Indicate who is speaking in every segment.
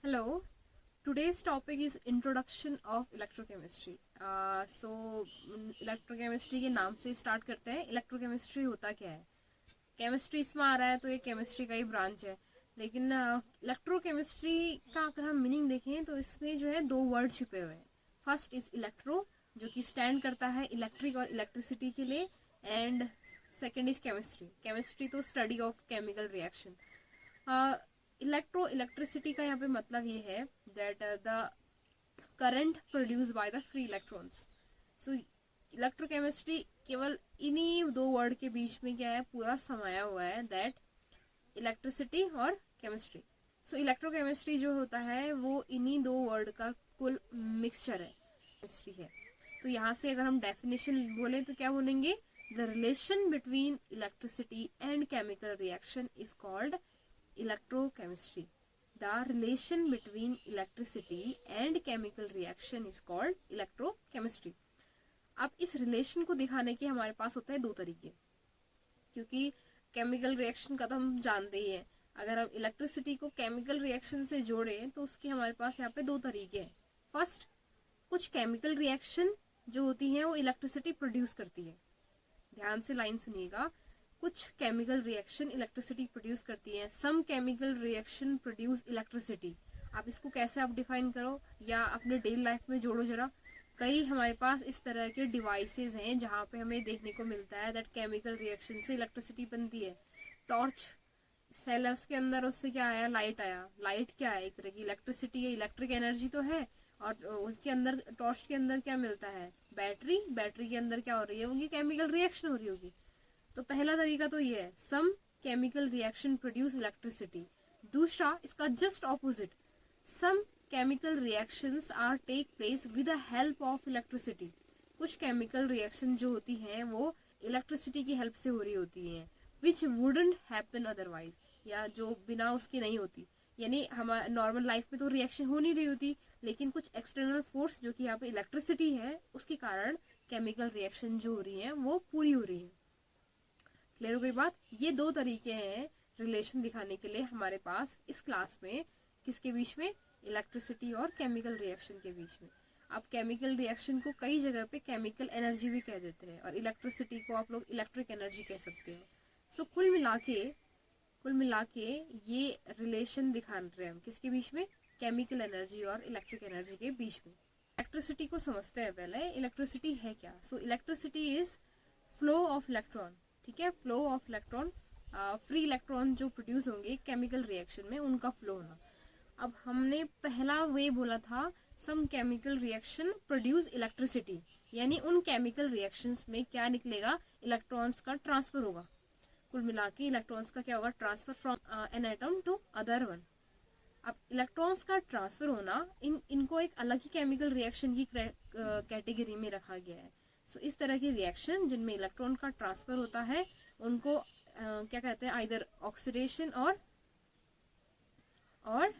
Speaker 1: Hello, today's topic is introduction of electrochemistry. So electrochemistry के नाम से स्टार्ट करते हैं. इलेक्ट्रोकेमिस्ट्री होता क्या है? केमिस्ट्री इसमें आ रहा है तो ये केमिस्ट्री का ही ब्रांच है, लेकिन इलेक्ट्रोकेमिस्ट्री का अगर हम मीनिंग देखें तो इसमें जो है दो वर्ड छिपे हुए हैं. फर्स्ट इज इलेक्ट्रो, जो कि स्टैंड करता है इलेक्ट्रिक और इलेक्ट्रिसिटी के लिए, and second is chemistry. Chemistry तो study of chemical reaction. Electro electricity का यहाँ पे मतलब ये है that the current produce by the free electrons. So electrochemistry केवल इन्हीं दो वर्ड के बीच में क्या है, पूरा समाया हुआ है, दैट इलेक्ट्रिसिटी और केमिस्ट्री. सो इलेक्ट्रोकेमिस्ट्री जो होता है वो इन्हीं दो वर्ड का कुल मिक्सचर है, केमिस्ट्री है. तो यहाँ से अगर हम डेफिनेशन बोले तो क्या बोलेंगे? The relation between electricity and chemical reaction is called electrochemistry. The relation between electricity and chemical reaction is called electrochemistry. अब इस रिलेशन को दिखाने के हमारे पास होता है दो तरीके, क्योंकि केमिकल रिएक्शन का तो हम जानते ही हैं. अगर हम इलेक्ट्रिसिटी को केमिकल रिएक्शन से जोड़ें तो उसके हमारे पास यहाँ पे दो तरीके हैं. फर्स्ट, कुछ केमिकल रिएक्शन जो होती हैं वो इलेक्ट्रिसिटी प्रोड्यूस करती है. ध्यान से लाइन सुनिएगा. कुछ केमिकल रिएक्शन इलेक्ट्रिसिटी प्रोड्यूस करती हैं. Some chemical reaction produce electricity. आप इसको कैसे आप डिफाइन करो या अपने डेली लाइफ में जोड़ो जरा. कई हमारे पास इस तरह के डिवाइसेस हैं जहाँ पे हमें देखने को मिलता है दैट केमिकल रिएक्शन से इलेक्ट्रिसिटी बनती है. टॉर्च सेल है, उसके अंदर उससे क्या आया? लाइट आया. लाइट क्या है? एक तरह की इलेक्ट्रिसिटी है, इलेक्ट्रिक एनर्जी तो है. और उसके अंदर टॉर्च के अंदर क्या मिलता है? बैटरी. बैटरी के अंदर क्या हो रही है? उनकी केमिकल रिएक्शन हो रही होगी. तो पहला तरीका तो ये है, some chemical reaction produce electricity. दूसरा इसका just opposite, some chemical reactions are take place with the help of electricity. कुछ केमिकल रिएक्शन जो होती हैं वो इलेक्ट्रिसिटी की हेल्प से हो रही होती हैं, विच वुडंट हैपन अदरवाइज, या जो बिना उसकी नहीं होती. यानी हमारे नॉर्मल लाइफ में तो रिएक्शन हो नहीं रही होती, लेकिन कुछ एक्सटर्नल फोर्स जो कि यहाँ पे इलेक्ट्रिसिटी है उसके कारण केमिकल रिएक्शन जो हो रही है वो पूरी हो रही है. क्लियर हो गई बात? ये दो तरीके हैं रिलेशन दिखाने के लिए हमारे पास इस क्लास में. किसके बीच में? इलेक्ट्रिसिटी और केमिकल रिएक्शन के बीच में. आप केमिकल रिएक्शन को कई जगह पे केमिकल एनर्जी भी कह देते हैं और इलेक्ट्रिसिटी को आप लोग इलेक्ट्रिक एनर्जी कह सकते हो. सो कुल मिला के ये रिलेशन दिखा रहे हैं हम किसके बीच में? केमिकल एनर्जी और इलेक्ट्रिक एनर्जी के बीच में. इलेक्ट्रिसिटी को समझते हैं पहले. इलेक्ट्रिसिटी है क्या? So electricity is flow of electron. ठीक है, flow of electron. Free electron जो प्रोड्यूस होंगे केमिकल रिएक्शन में, उनका फ्लो होना. अब हमने पहला वे बोला था some chemical reaction produce electricity, यानी उन केमिकल रिएक्शंस में क्या निकलेगा? इलेक्ट्रॉन्स का ट्रांसफर होगा. कुल मिला के इलेक्ट्रॉन्स का क्या होगा? Transfer from an atom to other one. अब इलेक्ट्रॉन्स का ट्रांसफर होना, इनको एक अलग ही केमिकल रिएक्शन की कैटेगरी में रखा गया है. सो इस तरह की रिएक्शन जिनमें इलेक्ट्रॉन का ट्रांसफर होता है उनको क्या कहते हैं? आइदर ऑक्सीडेशन और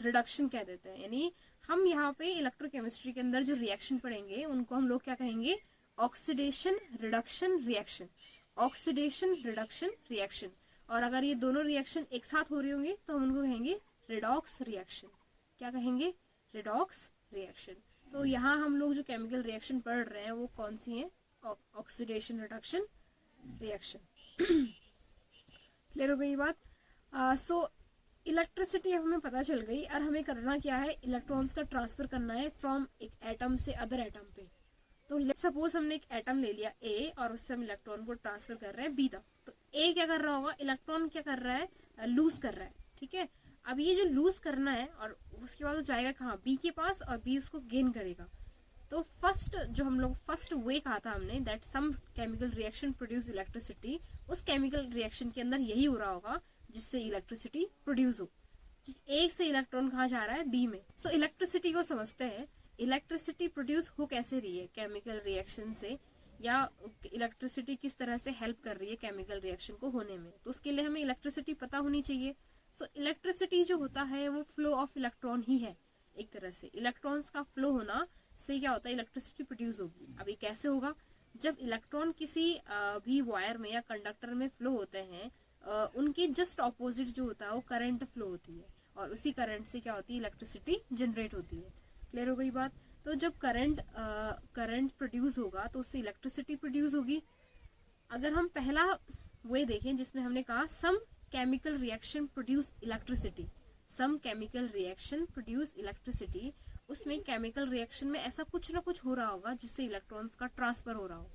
Speaker 1: रिडक्शन कह देते हैं. यानी हम यहाँ पे इलेक्ट्रोकेमिस्ट्री के अंदर जो रिएक्शन पढ़ेंगे उनको हम लोग क्या कहेंगे? Oxidation reduction reaction. Oxidation reduction reaction. और अगर ये दोनों रिएक्शन एक साथ हो रही होंगी तो हम उनको कहेंगे रिडॉक्स रिएक्शन. क्या कहेंगे? Redox reaction. तो यहाँ हम लोग जो केमिकल रिएक्शन पढ़ रहे हैं वो कौन सी है? Oxidation reduction reaction. क्लियर हो गई बात? सो इलेक्ट्रिसिटी हमें पता चल गई और हमें करना क्या है? इलेक्ट्रॉन्स का ट्रांसफर करना है फ्रॉम एक एटम से अदर एटम पे. तो सपोज हमने एक एटम ले लिया ए और उससे हम इलेक्ट्रॉन को ट्रांसफर कर रहे हैं बी तक. तो ए क्या कर रहा होगा? इलेक्ट्रॉन क्या कर रहा है? लूज कर रहा है. ठीक है, अब ये जो लूज करना है और उसके बाद वो जाएगा कहाँ? बी के पास, और बी उसको गेन करेगा. तो फर्स्ट जो हम लोग फर्स्ट वे कहा था हमने that some chemical reaction produce electricity, उस केमिकल रिएक्शन के अंदर यही हो रहा होगा जिससे इलेक्ट्रिसिटी प्रोड्यूस हो. ए से इलेक्ट्रॉन कहाँ जा रहा है? बी में. सो इलेक्ट्रिसिटी को समझते हैं. इलेक्ट्रिसिटी प्रोड्यूस हो कैसे रही है केमिकल रिएक्शन से, या इलेक्ट्रिसिटी किस तरह से हेल्प कर रही है केमिकल रिएक्शन को होने में. तो उसके लिए हमें इलेक्ट्रिसिटी पता होनी चाहिए. सो इलेक्ट्रिसिटी जो होता है वो फ्लो ऑफ इलेक्ट्रॉन ही है. एक तरह से इलेक्ट्रॉन्स का फ्लो होना से क्या होता है? इलेक्ट्रिसिटी प्रोड्यूस होगी. अब ये कैसे होगा? जब इलेक्ट्रॉन किसी भी वायर में या कंडक्टर में फ्लो होते हैं, उनके जस्ट ऑपोजिट जो होता है वो करंट फ्लो होती है. और उसी करंट से क्या होती है, इलेक्ट्रिसिटी जनरेट होती है। क्लियर हो गई बात। तो जब करंट प्रोड्यूस होगा तो उससे इलेक्ट्रिसिटी प्रोड्यूस होगी। अगर हम पहला वे देखें जिसमें हमने कहा some chemical reaction produce electricity, some chemical reaction produce electricity, उसमें केमिकल रिएक्शन में ऐसा कुछ ना कुछ हो रहा होगा जिससे इलेक्ट्रॉन्स का ट्रांसफर हो रहा हो,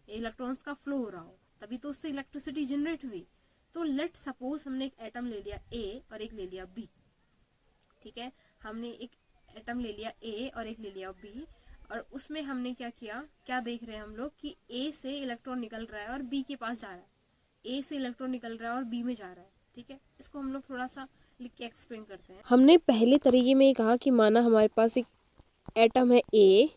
Speaker 1: इलेक्ट्रॉन्स का फ्लो हो रहा हो, तभी तो उससे इलेक्ट्रिसिटी जनरेट हुई। तो लेट सपोज हमने एक एटम ले लिया ए और एक ले लिया बी, ठीक है, हमने एक एटम ले लिया ए और एक ले लिया बी, और उसमें हमने क्या किया, क्या देख रहे हैं हम लोग कि ए से इलेक्ट्रॉन निकल रहा है और बी के पास जा रहा है, ए से इलेक्ट्रॉन निकल रहा है और बी में जा रहा है, ठीक है। इसको हम लोग थोड़ा सा लिख के एक्सप्लेन करते हैं।
Speaker 2: हमने पहले तरीके में कहा कि माना हमारे पास एक एटम है ए,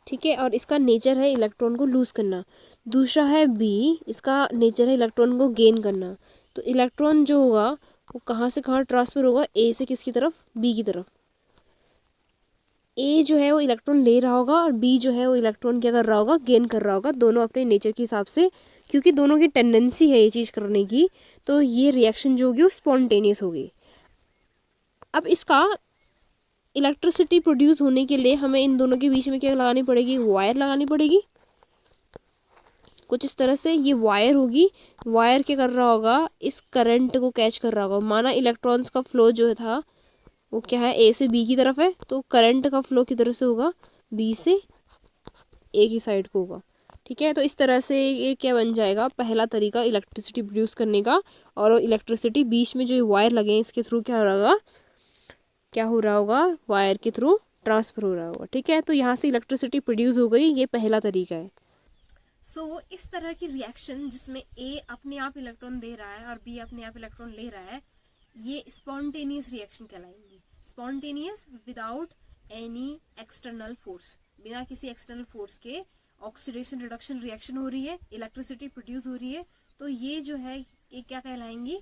Speaker 2: ठीक है, और इसका नेचर है इलेक्ट्रॉन को लूज करना। दूसरा है बी, इसका नेचर है इलेक्ट्रॉन को गेन करना। तो इलेक्ट्रॉन जो होगा वो कहाँ से कहाँ ट्रांसफर होगा, ए से किसकी तरफ, बी की तरफ। ए जो है वो इलेक्ट्रॉन ले रहा होगा और बी जो है वो इलेक्ट्रॉन क्या कर रहा होगा, गेन कर रहा होगा, दोनों अपने नेचर के हिसाब से, क्योंकि दोनों की टेंडेंसी है ये चीज़ करने की। तो ये रिएक्शन जो होगी वो स्पॉन्टेनियस होगी। अब इसका इलेक्ट्रिसिटी प्रोड्यूस होने के लिए हमें इन दोनों के बीच में क्या लगानी पड़ेगी, वायर लगानी पड़ेगी। कुछ इस तरह से ये वायर होगी, वायर क्या कर रहा होगा, इस करंट को कैच कर रहा होगा। माना इलेक्ट्रॉन्स का फ्लो जो था वो क्या है, ए से बी की तरफ है, तो करंट का फ्लो की तरफ से होगा, बी से ए की साइड को होगा, ठीक है। तो इस तरह से ये क्या बन जाएगा, पहला तरीका इलेक्ट्रिसिटी प्रोड्यूस करने का। और इलेक्ट्रिसिटी बीच में जो ये वायर लगे हैं इसके थ्रू क्या हो रहा होगा, वायर के थ्रू ट्रांसफर हो रहा होगा, ठीक है। तो यहाँ से इलेक्ट्रिसिटी प्रोड्यूस हो गई, ये पहला तरीका है।
Speaker 1: सो इस तरह की रिएक्शन जिसमें ए अपने आप इलेक्ट्रॉन दे रहा है और बी अपने आप इलेक्ट्रॉन ले रहा है, ये स्पॉन्टेनियस रिएक्शन कहलाएंगी। Spontaneous without any external force, बिना किसी एक्सटर्नल फोर्स के ऑक्सीडेशन रिडक्शन रिएक्शन हो रही है, इलेक्ट्रिसिटी प्रोड्यूस हो रही है, तो ये जो है ये क्या कहलाएंगी,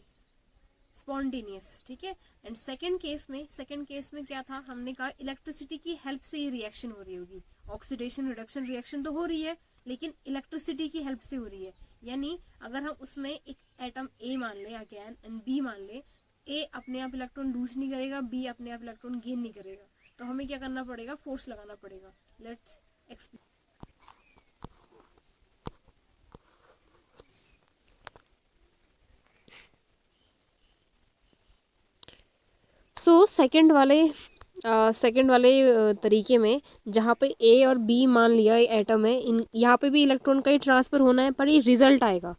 Speaker 1: स्पॉन्टेनियस, ठीक है। एंड सेकंड केस में क्या था, हमने कहा इलेक्ट्रिसिटी की हेल्प से ये रिएक्शन हो रही होगी। ऑक्सीडेशन रिडक्शन रिएक्शन तो हो रही है लेकिन इलेक्ट्रिसिटी की हेल्प से हो रही है। यानी अगर हम उसमें एक एटम ए मान ले अगेन एंड बी मान ले, ए अपने आप इलेक्ट्रॉन लूज नहीं करेगा, बी अपने आप इलेक्ट्रॉन गेन नहीं करेगा, तो हमें क्या करना पड़ेगा, फोर्स लगाना पड़ेगा। Let's explain.
Speaker 2: सो सेकंड वाले तरीके में जहाँ पे ए और बी मान लिया ये एटम है, इन यहाँ पे भी इलेक्ट्रॉन का ही ट्रांसफ़र होना है, पर ये रिजल्ट आएगा,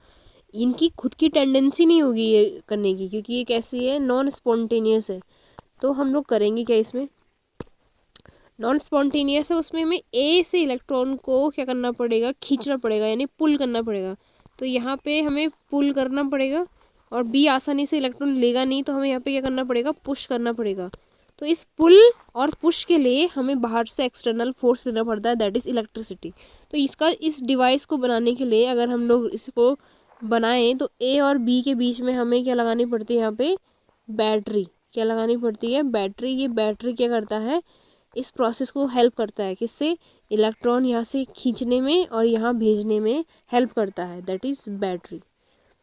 Speaker 2: इनकी खुद की टेंडेंसी नहीं होगी ये करने की, क्योंकि ये कैसी है, नॉन स्पॉन्टेनियस है। तो हम लोग करेंगे क्या, इसमें नॉन स्पॉन्टेनियस है, उसमें हमें ए से इलेक्ट्रॉन को क्या करना पड़ेगा, खींचना पड़ेगा, यानी पुल करना पड़ेगा। तो यहाँ पे हमें पुल करना पड़ेगा और बी आसानी से इलेक्ट्रॉन लेगा नहीं, तो हमें यहाँ पे क्या करना पड़ेगा, पुश करना पड़ेगा। तो इस पुल और पुश के लिए हमें बाहर से एक्सटर्नल फोर्स लेना पड़ता है, दैट इज़ इलेक्ट्रिसिटी। तो इस डिवाइस को बनाने के लिए अगर हम लोग इसको बनाएं तो ए और बी के बीच में हमें क्या लगानी पड़ती है, यहाँ पे बैटरी क्या लगानी पड़ती है, बैटरी। ये बैटरी क्या करता है, इस प्रोसेस को हेल्प करता है, किससे, इलेक्ट्रॉन यहाँ से खींचने में और यहाँ भेजने में हेल्प करता है, that is battery,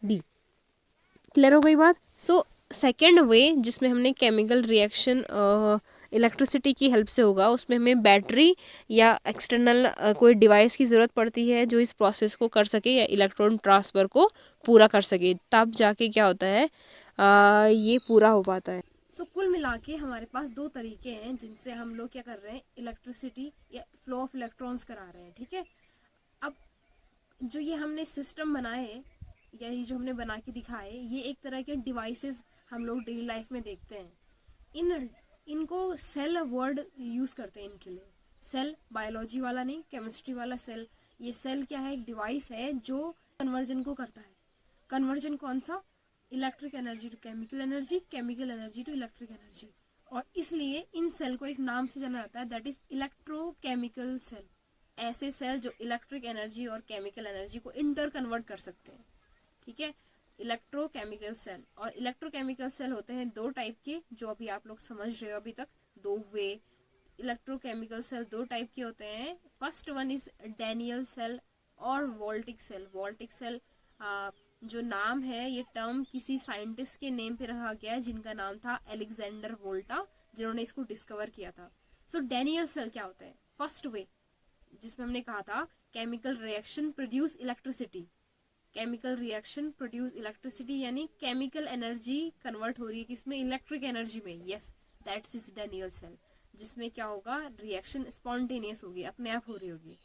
Speaker 2: B. Clear हो गई बात। सो सेकेंड वे जिसमें हमने केमिकल रिएक्शन इलेक्ट्रिसिटी की हेल्प से होगा, उसमें हमें बैटरी या एक्सटर्नल कोई डिवाइस की ज़रूरत पड़ती है जो इस प्रोसेस को कर सके या इलेक्ट्रॉन ट्रांसफ़र को पूरा कर सके, तब जाके क्या होता है, ये पूरा हो पाता है।
Speaker 1: सो कुल मिला के हमारे पास दो तरीके हैं जिनसे हम लोग क्या कर रहे हैं, इलेक्ट्रिसिटी या फ्लो ऑफ इलेक्ट्रॉन्स करा रहे हैं, ठीक है। अब जो ये हमने सिस्टम बनाए या ये जो हमने बना के दिखाए, ये एक तरह के डिवाइसेस हम लोग डेली लाइफ में देखते हैं। इनको सेल वर्ड यूज करते हैं इनके लिए। सेल बायोलॉजी वाला नहीं, केमिस्ट्री वाला सेल। ये सेल क्या है, एक डिवाइस है जो कन्वर्जन को करता है। कन्वर्जन कौन सा, electric energy to chemical energy, chemical energy to electric energy. और इसलिए इन सेल को एक नाम से जाना जाता है, दैट इज इलेक्ट्रोकेमिकल सेल। ऐसे सेल जो इलेक्ट्रिक एनर्जी और केमिकल एनर्जी को इंटर कन्वर्ट कर सकते हैं, ठीक है, इलेक्ट्रोकेमिकल सेल। और इलेक्ट्रोकेमिकल सेल होते हैं दो टाइप के, जो अभी आप लोग समझ रहे हो अभी तक, दो वे। इलेक्ट्रोकेमिकल सेल दो टाइप के होते हैं। First one is Daniell cell और वोल्टिक सेल। वोल्टिक सेल जो नाम है, ये टर्म किसी साइंटिस्ट के नेम पे रखा गया है जिनका नाम था एलेक्जेंडर वोल्टा, जिन्होंने इसको डिस्कवर किया था। सो डैनियल सेल क्या होता है? फर्स्ट वे जिसमें हमने कहा था chemical reaction produce electricity, chemical reaction produce electricity यानी केमिकल एनर्जी कन्वर्ट हो रही है किसमें? इलेक्ट्रिक एनर्जी में। Yes, that's is Daniell cell, जिसमें क्या होगा? रिएक्शन स्पॉन्टेनियस होगी, अपने आप हो रही होगी।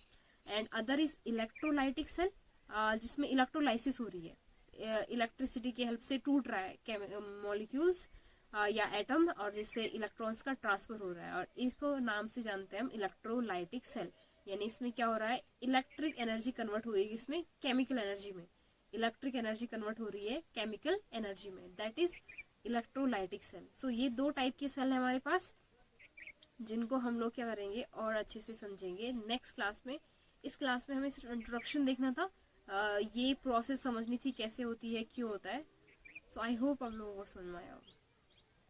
Speaker 1: And other is electrolytic cell, जिसमें इलेक्ट्रोलाइसिस हो रही है, इलेक्ट्रिसिटी की हेल्प से टूट रहा है मॉलिक्यूल्स या एटम, और जिससे इलेक्ट्रॉन्स का ट्रांसफर हो रहा है, और इसको नाम से जानते हैं हम इलेक्ट्रोलाइटिक सेल। यानी इसमें क्या हो रहा है? इलेक्ट्रिक एनर्जी कन्वर्ट हो रही है इसमें केमिकल एनर्जी में, इलेक्ट्रिक एनर्जी कन्वर्ट हो रही है केमिकल एनर्जी में, दैट इज इलेक्ट्रोलाइटिक सेल। सो ये दो टाइप के सेल है हमारे पास, जिनको हम लोग क्या करेंगे और अच्छे से समझेंगे नेक्स्ट क्लास में। इस क्लास में हमें सिर्फ इंट्रोडक्शन देखना था, ये प्रोसेस समझनी थी कैसे होती है, क्यों होता है। सो आई होप आप लोगों को समझ में आया होगा।